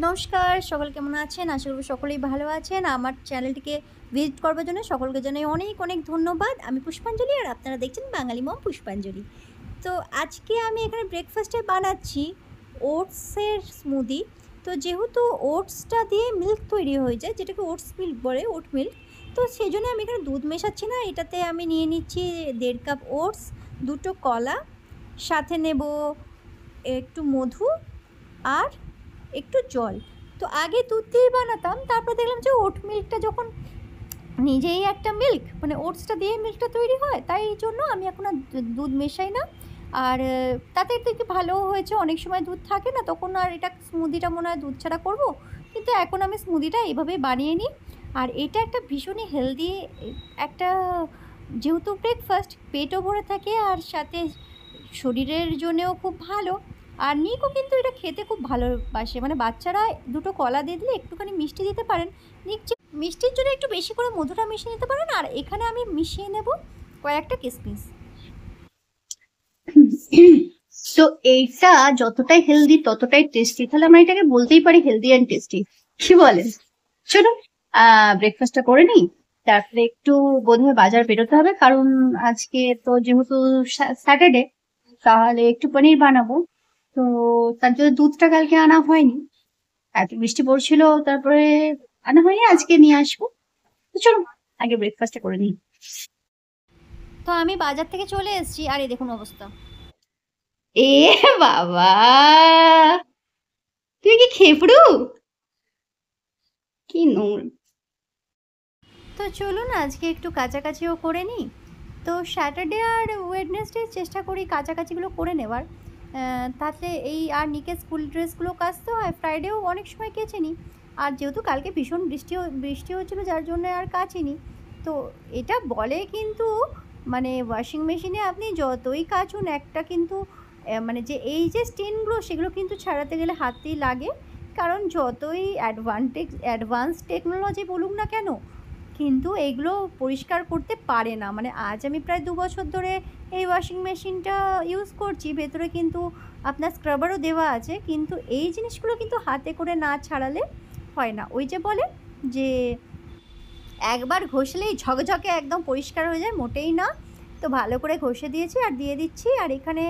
নমস্কার, সকল কেমন আছেন? আশা করি সকলেই ভালো আছেন। আমার চ্যানেলটিকে ভিজিট করবার জন্য সকলকে জানাই অনেক, অনেক ধন্যবাদ। আমি পুষ্পাঞ্জলি আর আপনারা দেখছেন বাঙালি মম পুষ্পাঞ্জলি। তো আজকে আমি এখানে ব্রেকফাস্টে বানাচ্ছি ওটসের স্মুদি। তো যেহেতু ওটসটা দিয়ে মিল্ক তৈরি হয়ে যায়, যেটাকে ওটস মিল্ক বলে, ওট মিল্ক। তো সেজন্য আমি এখানে দুধ মেশাচ্ছি না। এটাতে আমি নিয়ে নিচ্ছি 1.5 কাপ ওটস, 2টো কলা, সাথে নেব একটু মধু আর একটু জল। তো আগে দুধ দিয়ে বানাতাম, তারপর দেখলাম যে ওট মিল্কটা যখন নিজেই একটা মিল্ক, মানে ওটসটা দিয়ে মিল্কটা তৈরি হয়, তাই জন্য আমি এখন আর দুধ মেশাই না। আর তাতে একটু ভালো হয়েছে। অনেক সময় দুধ থাকে না, তখন আর এটা স্মুদিটা মনে হয় দুধ ছাড়া করব, কিন্তু এখন আমি স্মুদিটা এইভাবেই বানিয়ে নিই। আর এটা একটা ভীষণই হেলদি একটা, যেহেতু ব্রেকফাস্ট পেটও ভরে থাকে আর সাথে শরীরের জন্যেও খুব ভালো। আর নিকও কিন্তু এটা খেতে খুব ভালোবাসে, মানে বাচ্চারা 2টো কলা দিয়ে দিলে একটুখানি মিষ্টি দিতে পারেন। নিক মিষ্টির জন্য একটু বেশি করে মধুটা মিশিয়ে নিতে পারেন। আর এখানে আমি মিশিয়ে নেব কয়েকটা কিশমিশ। তো এইটা যতটাই হেলদি ততটাই টেস্টি, তাহলে আমরা এটাকে বলতেই পারি হেলদি অ্যান্ড টেস্টি, কি বলেন? চলো ব্রেকফাস্টটা করে নিই, তারপরে একটু বোধহয় বাজার বেরোতে হবে, কারণ আজকে তো যেহেতু স্যাটারডে, তাহলে একটু পনির বানাবো। তো তার জন্য দুধটা কালকে আনা হয়নি, এত বৃষ্টি পড়ছিল, তারপরে আনা হয়নি, আজকে নিয়ে আসবো। তো চলো আগে ব্রেকফাস্টটা করে নিই। তো আমি বাজার থেকে চলে এসেছি, আর এই দেখুন অবস্থা। এ বাবা, তুই কি খেপড়ু? কি নোংরা! তো চলুন আজকে একটু কাছাকাছিও করে নিই। তো স্যাটারডে আর ওয়েডনেসডে চেষ্টা করি কাছাকাছিগুলো করে নেওয়ার, তাতে এই আর নিকের স্কুল ড্রেসগুলো কাচতে হয়। ফ্রাইডেও অনেক সময় কেচে নিই। আর যেহেতু কালকে ভীষণ বৃষ্টি হচ্ছিলো, যার জন্য আর কাচিনি। তো এটা বলে, কিন্তু মানে ওয়াশিং মেশিনে আপনি যতই কাচুন একটা কিন্তু মানে যে এই যে স্টেনগুলো, সেগুলো কিন্তু ছাড়াতে গেলে হাতই লাগে। কারণ যতই অ্যাডভান্স টেকনোলজি বলুক না কেন, কিন্তু এগুলো পরিষ্কার করতে পারে না। মানে আজ আমি প্রায় 2 বছর ধরে এই ওয়াশিং মেশিনটা ইউজ করছি। ভেতরে কিন্তু আপনার স্ক্রাবারও দেওয়া আছে, কিন্তু এই জিনিসগুলো কিন্তু হাতে করে না ছাড়ালে হয় না। ওই যে বলে যে একবার ঘষলেই ঝকঝকে একদম পরিষ্কার হয়ে যায়, মোটেই না। তো ভালো করে ঘষে দিয়েছি আর দিয়ে দিচ্ছি। আর এখানে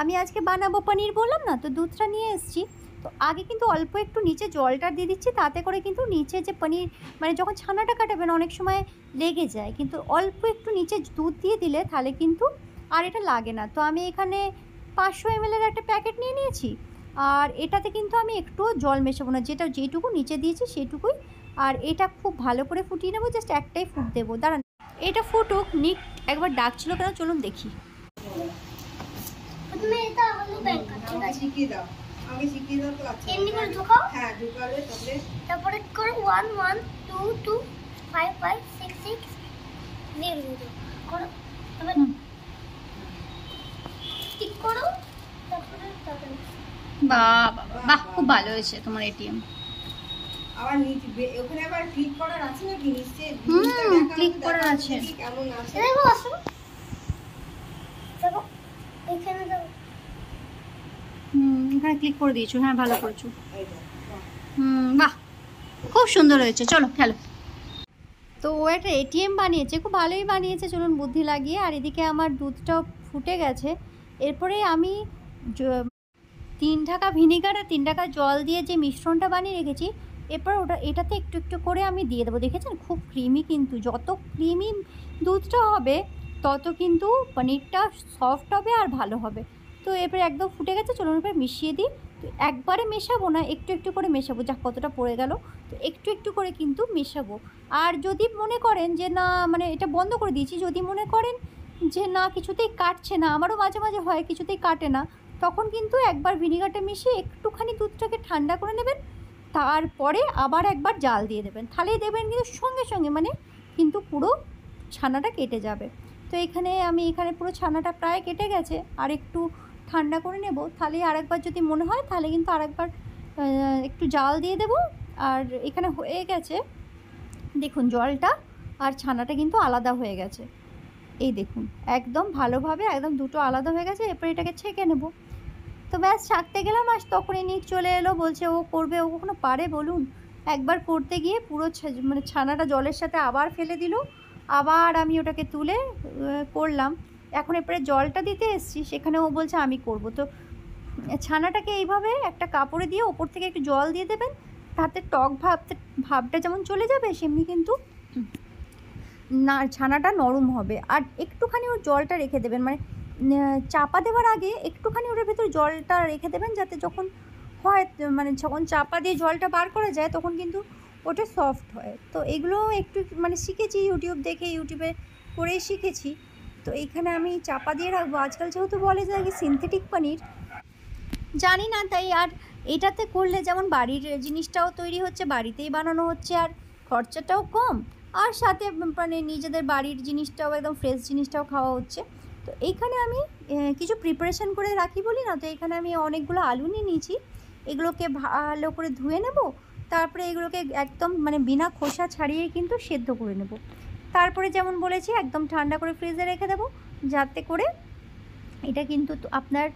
আমি আজকে বানাবো পনির, বললাম না, তো দুধটা নিয়ে এসেছি। তো আগে কিন্তু অল্প একটু নিচে জলটা দিয়ে দিচ্ছি, তাতে করে কিন্তু নিচে যে পনির, মানে যখন ছানাটা কাটাবেন অনেক সময় লেগে যায়, কিন্তু অল্প একটু নিচে দুধ দিয়ে দিলে তাহলে কিন্তু আর এটা লাগে না। তো আমি এখানে 500 ml একটা প্যাকেট নিয়ে নিয়েছি। আর এটাতে কিন্তু আমি একটুও জল মেশাবো না, যেটুকু নিচে দিয়েছি সেটুকুই। আর এটা খুব ভালো করে ফুটিয়ে নেবো, জাস্ট একটাই ফুট দেবো। দাঁড়ান, এটা ফুটুক। নিক একবার ডাকছিল কেন, চলুন দেখি। প্রথমে এটা আলু ব্যাংকা, ঠিক আছে? শিখিয়ে দাও, আগে শিখিয়ে দাও তো। আচ্ছা, এমনি করে ঢোকাও। হ্যাঁ, ঢোকালে তারপরে করো 1 1 2 2 5 5 6 6 0 0 করো। তবে ঠিক করো, তারপরে বাহ বাহ, খুব ভালো হয়েছে তোমার এটিএম। আবার নিচে ওখানে আবার ক্লিক করার আছে নাকি নিচে? ক্লিক করার আছে। কেমন আছে দেখো, আসো দেখো এখানে দাও। এখানে ক্লিক করে দিয়েছো, হ্যাঁ ভালো করেছো। বাহ, খুব সুন্দর হয়েছে, চলো খেলো। তো ও একটা এটিএম বানিয়েছে, খুব ভালোই বানিয়েছে, চলুন বুদ্ধি লাগিয়ে। আর এদিকে আমার দুধটাও ফুটে গেছে। এরপরে আমি 3 ঢাকা ভিনিগার আর 3 ঢাকা জল দিয়ে যে মিশ্রণটা বানিয়ে রেখেছি, এরপর এটাতে একটু একটু করে আমি দিয়ে দেবো। দেখেছেন খুব ক্রিমি, কিন্তু যত ক্রিমি দুধটা হবে তত কিন্তু পনিরটা সফট হবে আর ভালো হবে। তো এরপরে একদম ফুটে গেছে, চলুন এরপরে মিশিয়ে দিই। তো একবারে মেশাবো না, একটু একটু করে মেশাবো, যা কতটা পড়ে গেল। তো একটু একটু করে কিন্তু মেশাবো। আর যদি মনে করেন যে না, মানে এটা বন্ধ করে দিয়েছি, যদি মনে করেন যে না কিছুতেই কাটছে না, আমারও মাঝে মাঝে হয় কিছুতেই কাটে না, তখন কিন্তু একবার ভিনিগারটা মিশিয়ে একটুখানি দুধটাকে ঠান্ডা করে নেবেন, তারপরে আবার একবার জাল দিয়ে দেবেন। তাহলেই দেবেন কিন্তু সঙ্গে সঙ্গে মানে কিন্তু পুরো ছানাটা কেটে যাবে। তো আমি এখানে পুরো ছানাটা প্রায় কেটে গেছে, আর একটু ঠান্ডা করে নেব। তাহলে আরেকবার যদি মনে হয় তাহলে কিন্তু আরেকবার একটু জাল দিয়ে দেব। আর এখানে হয়ে গেছে, দেখুন জলটা আর ছানাটা কিন্তু আলাদা হয়ে গেছে। এই দেখুন একদম ভালোভাবে একদম দুটো আলাদা হয়ে গেছে। এরপর এটাকে ছেঁকে নেব। তো ব্যাস ছাঁকতে গেলাম, আর তখনই নিক চলে এলো, বলছে ও করবে। ও কখনো পারে বলুন? একবার করতে গিয়ে পুরো মানে ছানাটা জলের সাথে আবার ফেলে দিল। আবার আমি ওটাকে তুলে করলাম। এখন এরপরে জলটা দিতে এসেছি, সেখানে ও বলছে আমি করব। তো ছানাটাকে এইভাবে একটা কাপড়ে দিয়ে ওপর থেকে একটু জল দিয়ে দেবেন, তাতে টক ভাবটা যেমন চলে যাবে, সেমনি কিন্তু না ছানাটা নরম হবে। আর একটুখানি ওর জলটা রেখে দেবেন, মানে চাপা দেওয়ার আগে একটুখানি ওটার ভেতর জলটা রেখে দেবেন, যাতে যখন হয় মানে যখন চাপা দিয়ে জলটা বার করা যায় তখন কিন্তু ওটা সফট হয়। তো এগুলো একটু মানে শিখেছি ইউটিউব দেখে, ইউটিউবে করেই শিখেছি। তো এইখানে আমি চাপা দিয়ে রাখবো। আজকাল যেহেতু বলে যে আগে সিনথেটিক পনির, জানি না তাই। আর এটাতে করলে যেমন বাড়ির জিনিসটাও তৈরি হচ্ছে, বাড়িতেই বানানো হচ্ছে, আর খরচাটাও কম, আর সাথে মানে নিজেদের বাড়ির জিনিসটাও একদম ফ্রেশ জিনিসটাও খাওয়া হচ্ছে। তো এইখানে আমি কিছু প্রিপারেশান করে রাখি বলি না, তো এখানে আমি অনেকগুলো আলু নিয়ে নিয়েছি। এগুলোকে ভালো করে ধুয়ে নেব, তারপরে এগুলোকে একদম মানে বিনা খোসা ছাড়িয়ে কিন্তু সেদ্ধ করে নেব। তারপরে যেমন বলেছি একদম ঠান্ডা করে ফ্রিজে রেখে দেবো, যাতে করে এটা কিন্তু আপনার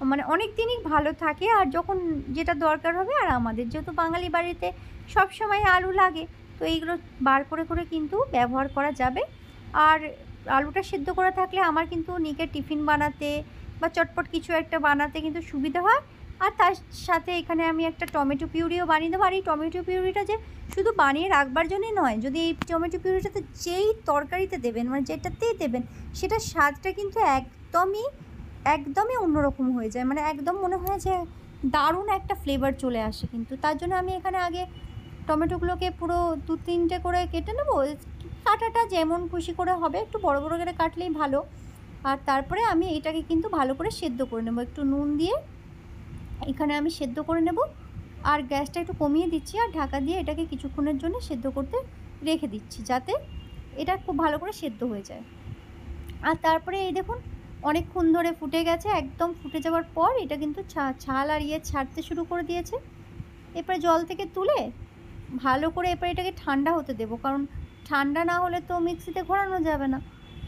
মানে অনেক দিনই ভালো থাকে। আর যখন যেটা দরকার হবে, আর আমাদের যেহেতু বাঙালি বাড়িতে সব সময় আলু লাগে, তো এইগুলো বার করে করে কিন্তু ব্যবহার করা যাবে। আর আলুটা সেদ্ধ করা থাকলে আমার কিন্তু নিকের টিফিন বানাতে বা চটপট কিছু একটা বানাতে কিন্তু সুবিধা হয়। আর তার সাথে এখানে আমি একটা টমেটো পিউরিও বানিয়ে দেবো। আর এই টমেটো পিউরিটা যে শুধু বানিয়ে রাখবার জন্যই নয়, যদি এই টমেটো পিউরিটাতে যেই তরকারিতে দেবেন, মানে যেটাতেই দেবেন, সেটার স্বাদটা কিন্তু একদমই অন্যরকম হয়ে যায়। মানে একদম মনে হয় যে দারুণ একটা ফ্লেভার চলে আসে। কিন্তু তার জন্য আমি এখানে আগে টমেটোগুলোকে পুরো 2-3টে করে কেটে নেব। কাটাটা যেমন খুশি করে হবে, একটু বড় বড় করে কাটলেই ভালো। আর তারপরে আমি এটাকে কিন্তু ভালো করে সেদ্ধ করে নেব, একটু নুন দিয়ে এখানে আমি সেদ্ধ করে নেব। আর গ্যাসটা একটু কমিয়ে দিচ্ছি, আর ঢাকা দিয়ে এটাকে কিছুক্ষণের জন্য সেদ্ধ করতে রেখে দিচ্ছি, যাতে এটা খুব ভালো করে সেদ্ধ হয়ে যায়। আর তারপরে এই দেখুন অনেকক্ষণ ধরে ফুটে গেছে। একদম ফুটে যাওয়ার পর এটা কিন্তু ছাল আর ছাড়তে শুরু করে দিয়েছে। এরপরে জল থেকে তুলে ভালো করে এরপরে এটাকে ঠান্ডা হতে দেবো, কারণ ঠান্ডা না হলে তো মিক্সিতে ঘোরানো যাবে না।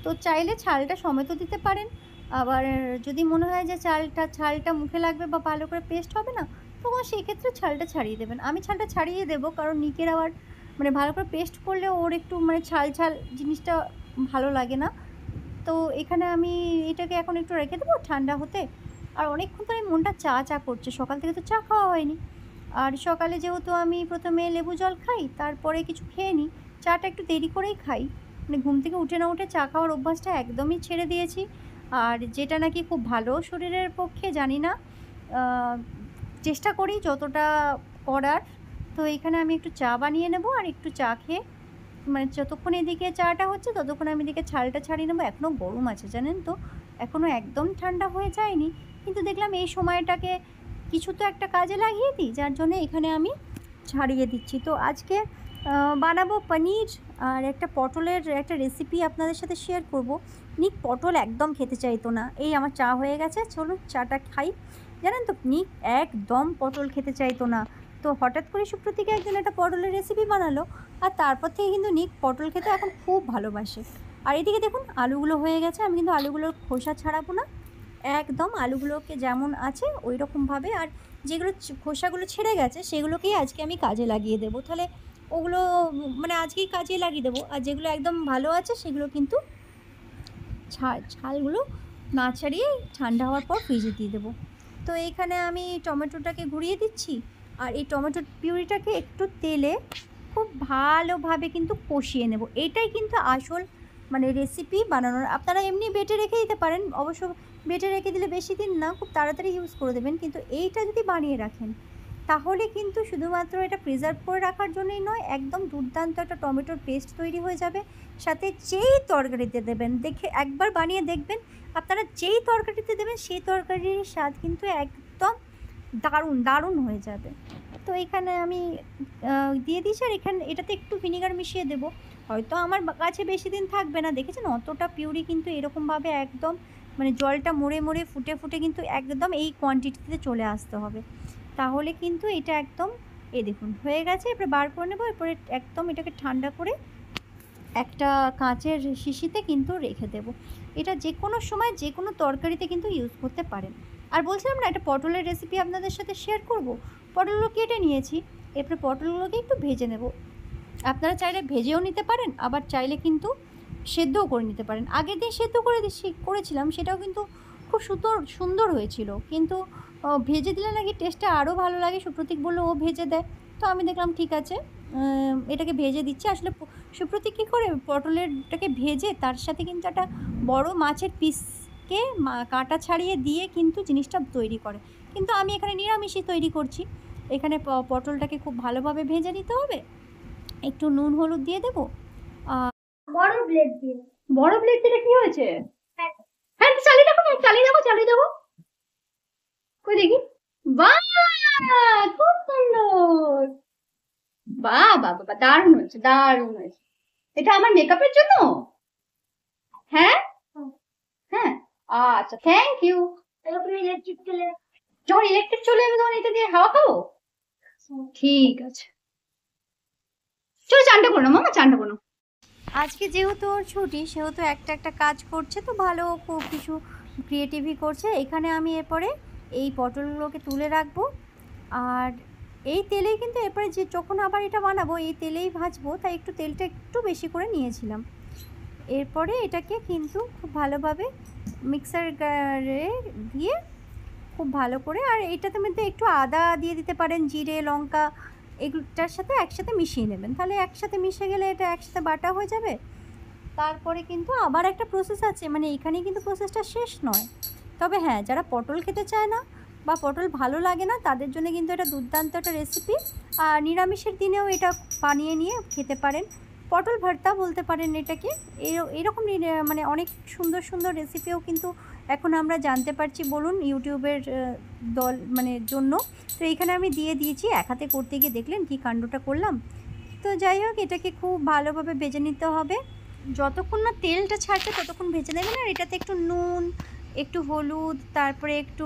তো চাইলে ছালটা সমেত দিতে পারেন। আবার যদি মনে হয় যে ছালটা মুখে লাগবে বা ভালো করে পেস্ট হবে না, তখন সেই ক্ষেত্রে ছালটা ছাড়িয়ে দেবেন। আমি ছালটা ছাড়িয়ে দেবো, কারণ নিকের আবার মানে ভালো করে পেস্ট করলে ওর একটু মানে ছাল জিনিসটা ভালো লাগে না। তো এখানে আমি এটাকে এখন একটু রেখে দেবো ঠান্ডা হতে। আর অনেকক্ষণ ধরে মনটা চা করছে, সকাল থেকে তো চা খাওয়া হয়নি। আর সকালে যেহেতু আমি প্রথমে লেবু জল খাই, তারপরে কিছু খেয়ে নিই, চাটা একটু দেরি করেই খাই। মানে ঘুম থেকে উঠে না উঠে চা খাওয়ার অভ্যাসটা একদমই ছেড়ে দিয়েছি। আর যেটা নাকি খুব ভালো শরীরের পক্ষে, জানি না, চেষ্টা করি যতটা করার। তো এখানে আমি একটু চা বানিয়ে নেব, আর একটু চা খেয়ে মানে যতক্ষণ এদিকে চাটা হচ্ছে ততক্ষণ আমি এদিকে ছালটা ছাড়িয়ে নেবো। এখনও গরম আছে জানেন তো, এখনও একদম ঠান্ডা হয়ে যায়নি। কিন্তু দেখলাম এই সময়টাকে কিছু তো একটা কাজে লাগিয়ে দিই, যার জন্য এখানে আমি ছাড়িয়ে দিচ্ছি। তো আজকে বানাবো পনির আর একটা পটলের একটা রেসিপি আপনাদের সাথে শেয়ার করব। নিক পটল একদম খেতে চাইতো না। এই আমার চা হয়ে গেছে, চলুন চাটা খাই। জানেন তো নিক একদম পটল খেতে চাইতো না। তো হঠাৎ করে সুপ্রতীকে একদিন একটা পটলের রেসিপি বানালো, আর তারপর থেকে কিন্তু নিক পটল খেতে এখন খুব ভালোবাসে। আর এদিকে দেখুন আলুগুলো হয়ে গেছে। আমি কিন্তু আলুগুলোর খোসা ছাড়াবো না, একদম আলুগুলোকে যেমন আছে ওই রকমভাবে। আর যেগুলো খোসাগুলো ছেড়ে গেছে সেগুলোকেই আজকে আমি কাজে লাগিয়ে দেবো। তাহলে ওগুলো মানে আজকেই কাজে লাগিয়ে দেবো। আর যেগুলো একদম ভালো আছে সেগুলো কিন্তু ছালগুলো না ছাড়িয়ে ঠান্ডা হওয়ার পর ফ্রিজে দিয়ে দেবো। তো এইখানে আমি টমেটোটাকে ঘুরিয়ে দিচ্ছি, আর এই টমেটো পিউরিটাকে একটু তেলে খুব ভালোভাবে কিন্তু কষিয়ে নেব। এটাই কিন্তু আসল মানে রেসিপি বানানোর। আপনারা এমনি বেটে রেখে দিতে পারেন, অবশ্য বেটে রেখে দিলে বেশি দিন না, খুব তাড়াতাড়ি ইউজ করে দেবেন। কিন্তু এইটা যদি বানিয়ে রাখেন, তাহলে কিন্তু শুধুমাত্র এটা প্রিজার্ভ করে রাখার জন্যই নয়, একদম দুর্দান্ত একটা টমেটোর পেস্ট তৈরি হয়ে যাবে। সাথে যেই তরকারিতে দেবেন, দেখে একবার বানিয়ে দেখবেন, আপনারা যেই তরকারিতে দেবেন সেই তরকারির স্বাদ কিন্তু একদম দারুণ হয়ে যাবে। তো এখানে আমি দিয়ে দিয়েছি। আর এটাতে একটু ভিনিগার মিশিয়ে দেবো। হয়তো আমার কাছে বেশি দিন থাকবে না, দেখেছেন অতটা পিউরি কিন্তু এরকমভাবে একদম মানে জলটা মরে ফুটে কিন্তু একদম এই কোয়ান্টিটিতে চলে আসতে হবে। তাহলে কিন্তু এটা একদম দেখুন হয়ে গেছে। এরপরে বার করে নেবো। এরপরে একদম এটাকে ঠান্ডা করে একটা কাঁচের শিশিতে কিন্তু রেখে দেবো। এটা যে কোনো সময় যে কোনো তরকারিতে কিন্তু ইউজ করতে পারেন। আর বলছিলাম না একটা পটলের রেসিপি আপনাদের সাথে শেয়ার করব। পটলগুলো কেটে নিয়েছি, এরপরে পটলগুলোকে একটু ভেজে নেব। আপনারা চাইলে ভেজেও নিতে পারেন, আবার চাইলে কিন্তু সেদ্ধও করে নিতে পারেন। আগের দিন সেদ্ধ করেছিলাম, সেটাও কিন্তু খুব সুন্দর হয়েছিল, কিন্তু ভেজে দিলে নাকি টেস্টটা আরও ভালো লাগে। সুপ্রতীক বললো ও ভেজে দেয়, তো আমি দেখলাম ঠিক আছে এটাকে ভেজে দিচ্ছি। আসলে সুপ্রতীক কী করে পটলেরটাকে ভেজে তার সাথে কিন্তু একটা বড় মাছের পিসকে কাঁটা ছাড়িয়ে দিয়ে কিন্তু জিনিসটা তৈরি করে, কিন্তু আমি এখানে নিরামিষই তৈরি করছি। এখানে পটলটাকে খুব ভালোভাবে ভেজে নিতে হবে, একটু নুন হলুদ দিয়ে দেবো। বড় ব্লেড দিয়ে। বড় প্লেট দিলে কি হয়েছে? হ্যাঁ চালিয়ে দেখো, চালিয়ে দেবো। কই দেখি। বাহ, খুব সুন্দর। বাহ বাহ বাহ, দারুণ হয়েছে। এটা আমার মেকআপের জন্য? হ্যাঁ হ্যাঁ, আচ্ছা থ্যাংক ইউ। তারপরে ইলেকট্রিক চলে। যখন ইলেকট্রিক চলে যাবে তখন এটা দিয়ে হাওয়া খাবো? ঠিক আছে, চলো চানটা করো মামা, চানটা করো। আজকে যেহেতু ওর ছুটি, সেহেতু একটা কাজ করছে, তো ভালো খুব কিছু ক্রিয়েটিভই করছে। এখানে আমি এরপরে এই পটলগুলোকে তুলে রাখবো, আর এই তেলেই কিন্তু এরপরে যে যখন আবার এটা বানাবো এই তেলেই ভাজবো, তাই একটু তেলটা একটু বেশি করে নিয়েছিলাম। এরপরে এটাকে কিন্তু খুব ভালোভাবে মিক্সারে দিয়ে খুব ভালো করে, আর এইটাতে মধ্যে একটু আদা দিয়ে দিতে পারেন, জিরে লঙ্কা এগুলোটার সাথে একসাথে মিশিয়ে নেবেন, তাহলে একসাথে মিশে গেলে এটা একসাথে বাটা হয়ে যাবে। তারপরে কিন্তু আবার একটা প্রসেস আছে, মানে এখানেই কিন্তু প্রসেসটা শেষ নয়। তবে হ্যাঁ, যারা পটল খেতে চায় না বা পটল ভালো লাগে না তাদের জন্য কিন্তু এটা দুর্দান্ত একটা রেসিপি। আর নিরামিষের দিনেও এটা বানিয়ে নিয়ে খেতে পারেন, পটল ভর্তা বলতে পারেন এটাকে। এরকম মানে অনেক সুন্দর রেসিপিও কিন্তু এখন আমরা জানতে পারছি, বলুন ইউটিউবের মানে জন্য। তো এইখানে আমি দিয়ে দিয়েছি, এক হাতে করতে গিয়ে দেখলেন কি কাণ্ডটা করলাম। তো যাই হোক, এটাকে খুব ভালোভাবে ভেজে নিতে হবে, যতক্ষণ না তেলটা ছাড়ছে ততক্ষণ ভেজে নেবেন। আর এটাতে একটু নুন, একটু হলুদ, তারপরে একটু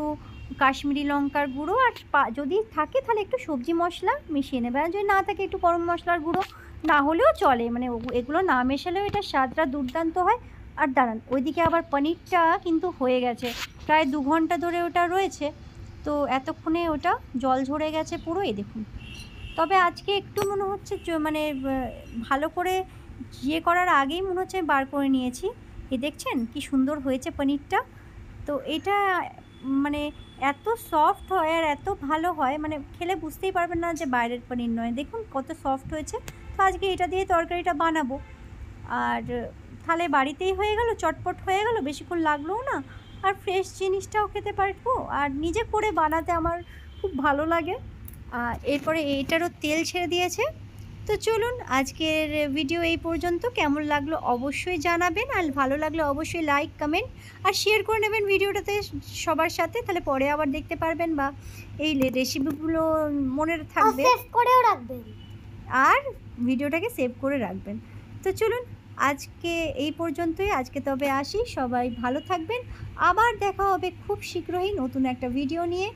কাশ্মীরি লঙ্কার গুঁড়ো, আর যদি থাকে তাহলে একটু সবজি মশলা মিশিয়ে নেবে, আর যদি না থাকে একটু গরম মশলার গুঁড়ো না হলেও চলে, মানে এগুলো না মেশালেও এটা স্বাদটা দুর্দান্ত হয়। আর দাঁড়ান, ওইদিকে আবার পনিরটা কিন্তু হয়ে গেছে, প্রায় 2 ঘন্টা ধরে ওটা রয়েছে, তো এতক্ষণে ওটা জল ঝরে গেছে পুরো, এই দেখুন। তবে আজকে একটু মনে হচ্ছে মানে ভালো করে করার আগেই মনে হচ্ছে বার করে নিয়েছি। এই দেখছেন কি সুন্দর হয়েছে পনিরটা। তো এটা মানে এত সফট হয় আর এত ভালো হয়, মানে খেলে বুঝতেই পারবেন না যে বাইরের পনির নয়। দেখুন কত সফট হয়েছে। তো আজকে এটা দিয়ে তরকারিটা বানাবো, আর তাহলে বাড়িতেই হয়ে গেল, চটপট হয়ে গেল, বেশিক্ষণ লাগলোও না, আর ফ্রেশ জিনিসটাও খেতে পারবো, আর নিজে করে বানাতে আমার খুব ভালো লাগে। আর এরপরে এইটারও তেল ছেড়ে দিয়েছে। তো চলুন, আজকের ভিডিও এই পর্যন্ত। কেমন লাগলো অবশ্যই জানাবেন, আর ভালো লাগলে অবশ্যই লাইক কমেন্ট আর শেয়ার করে নেবেন ভিডিওটাতে সবার সাথে, তাহলে পরে আবার দেখতে পারবেন বা এই রেসিপিগুলো মনে থাকবে, সেভ করেও রাখবেন, আর ভিডিওটাকে সেভ করে রাখবেন। তো চলুন, আজকে এই পর্যন্তই। আজকে তবে আসি, সবাই ভালো থাকবেন, আবার দেখা হবে খুব শীঘ্রই নতুন একটা ভিডিও নিয়ে।